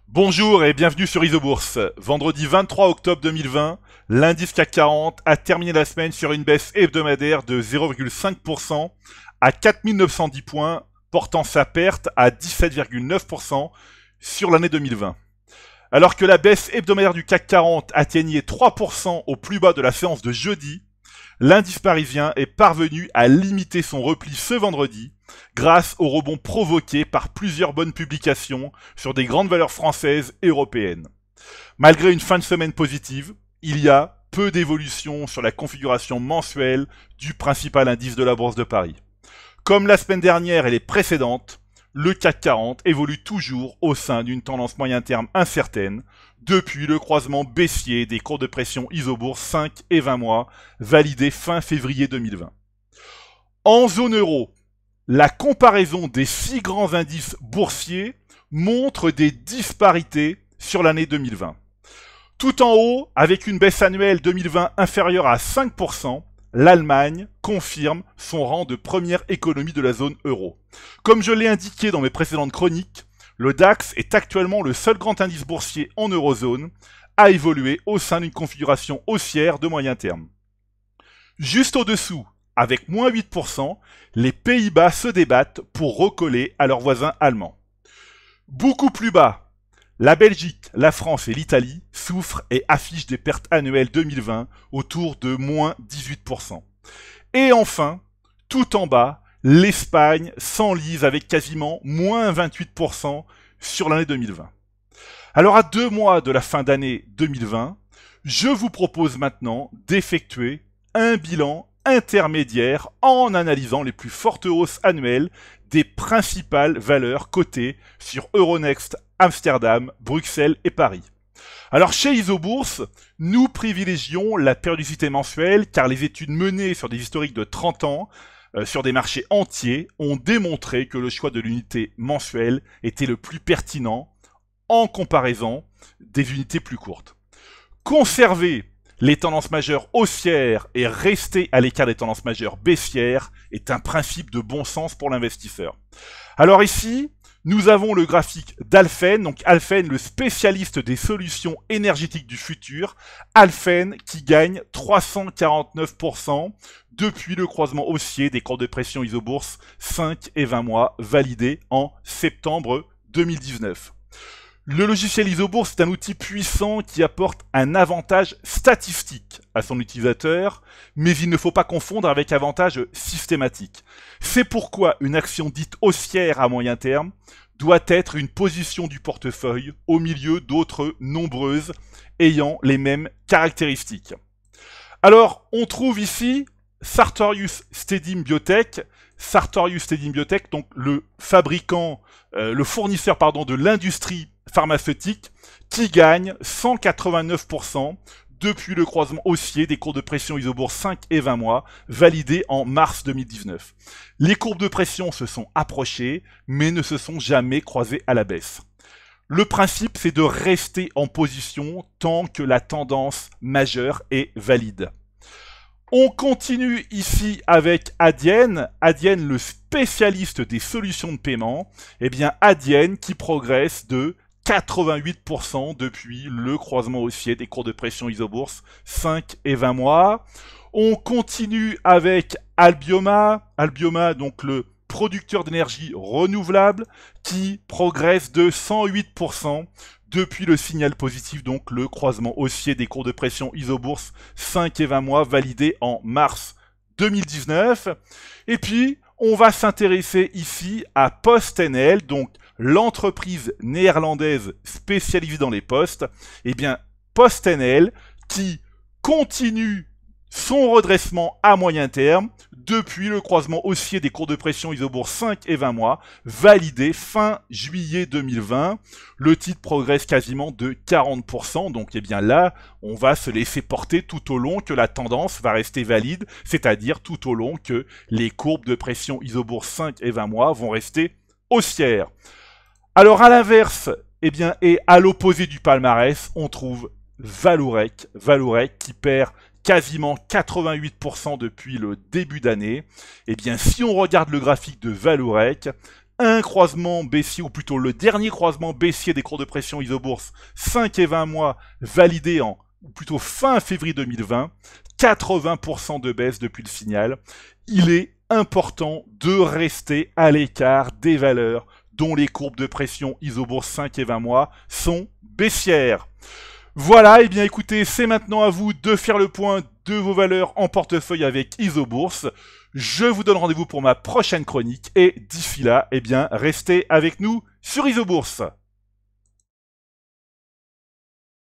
Bonjour et bienvenue sur Isobourse. Vendredi 23 octobre 2020, l'indice CAC 40 a terminé la semaine sur une baisse hebdomadaire de 0,5% à 4910 points, portant sa perte à 17,9% sur l'année 2020. Alors que la baisse hebdomadaire du CAC 40 atteignait 3% au plus bas de la séance de jeudi, l'indice parisien est parvenu à limiter son repli ce vendredi grâce au rebond provoqué par plusieurs bonnes publications sur des grandes valeurs françaises et européennes. Malgré une fin de semaine positive, il y a peu d'évolution sur la configuration mensuelle du principal indice de la Bourse de Paris. Comme la semaine dernière et les précédentes, le CAC 40 évolue toujours au sein d'une tendance moyen terme incertaine depuis le croisement baissier des courbes de pression Isobourse 5 et 20 mois validé fin février 2020. En zone euro, la comparaison des 6 grands indices boursiers montre des disparités sur l'année 2020. Tout en haut, avec une baisse annuelle 2020 inférieure à 5%, l'Allemagne confirme son rang de première économie de la zone euro. Comme je l'ai indiqué dans mes précédentes chroniques, le DAX est actuellement le seul grand indice boursier en eurozone à évoluer au sein d'une configuration haussière de moyen terme. Juste au-dessous, avec moins 8%, les Pays-Bas se débattent pour recoller à leurs voisins allemands. Beaucoup plus bas, la Belgique, la France et l'Italie souffrent et affichent des pertes annuelles 2020 autour de moins 18%. Et enfin, tout en bas, l'Espagne s'enlise avec quasiment moins 28% sur l'année 2020. Alors à 2 mois de la fin d'année 2020, je vous propose maintenant d'effectuer un bilan intermédiaire en analysant les plus fortes hausses annuelles des principales valeurs cotées sur Euronext, Amsterdam, Bruxelles et Paris. Alors chez Isobourse, nous privilégions la périodicité mensuelle car les études menées sur des historiques de 30 ans sur des marchés entiers ont démontré que le choix de l'unité mensuelle était le plus pertinent en comparaison des unités plus courtes. Conserver les tendances majeures haussières et rester à l'écart des tendances majeures baissières est un principe de bon sens pour l'investisseur. Alors ici, nous avons le graphique d'Alphen, donc Alphen, le spécialiste des solutions énergétiques du futur, Alphen qui gagne 349% depuis le croisement haussier des courbes de pression Isobourse 5 et 20 mois validé en septembre 2019. Le logiciel Isobourse est un outil puissant qui apporte un avantage statistique à son utilisateur, mais il ne faut pas confondre avec avantage systématique. C'est pourquoi une action dite haussière à moyen terme doit être une position du portefeuille au milieu d'autres nombreuses ayant les mêmes caractéristiques. Alors, on trouve ici Sartorius Stedim Biotech, donc le fabricant, le fournisseur de l'industrie pharmaceutique qui gagne 189% depuis le croisement haussier des courbes de pression Isobourse 5 et 20 mois validés en mars 2019. Les courbes de pression se sont approchées mais ne se sont jamais croisées à la baisse. Le principe, c'est de rester en position tant que la tendance majeure est valide. On continue ici avec Adyen, le spécialiste des solutions de paiement. Eh bien, Adyen qui progresse de 88% depuis le croisement haussier des courbes de pression Isobourse 5 et 20 mois. On continue avec Albioma, donc le producteur d'énergie renouvelable qui progresse de 108% depuis le signal positif, donc le croisement haussier des courbes de pression Isobourse 5 et 20 mois validé en mars 2019. Et puis, on va s'intéresser ici à PostNL, donc l'entreprise néerlandaise spécialisée dans les postes. Eh bien, PostNL qui continue son redressement à moyen terme depuis le croisement haussier des courbes de pression Isobourse 5 et 20 mois validé fin juillet 2020. Le titre progresse quasiment de 40%. Donc eh bien là, on va se laisser porter tout au long que la tendance va rester valide, c'est-à-dire tout au long que les courbes de pression Isobourse 5 et 20 mois vont rester haussières. Alors à l'inverse, eh bien, et à l'opposé du palmarès, on trouve Vallourec qui perd quasiment 88% depuis le début d'année. Eh bien, si on regarde le graphique de Vallourec, un croisement baissier, ou plutôt le dernier croisement baissier des cours de pression isobourse, 5 et 20 mois, validé en, ou plutôt fin février 2020, 80% de baisse depuis le signal. Il est important de rester à l'écart des valeurs dont les courbes de pression isobourse 5 et 20 mois sont baissières. Voilà, et bien écoutez, c'est maintenant à vous de faire le point de vos valeurs en portefeuille avec Isobourse. Je vous donne rendez-vous pour ma prochaine chronique et d'ici là, eh bien, restez avec nous sur Isobourse.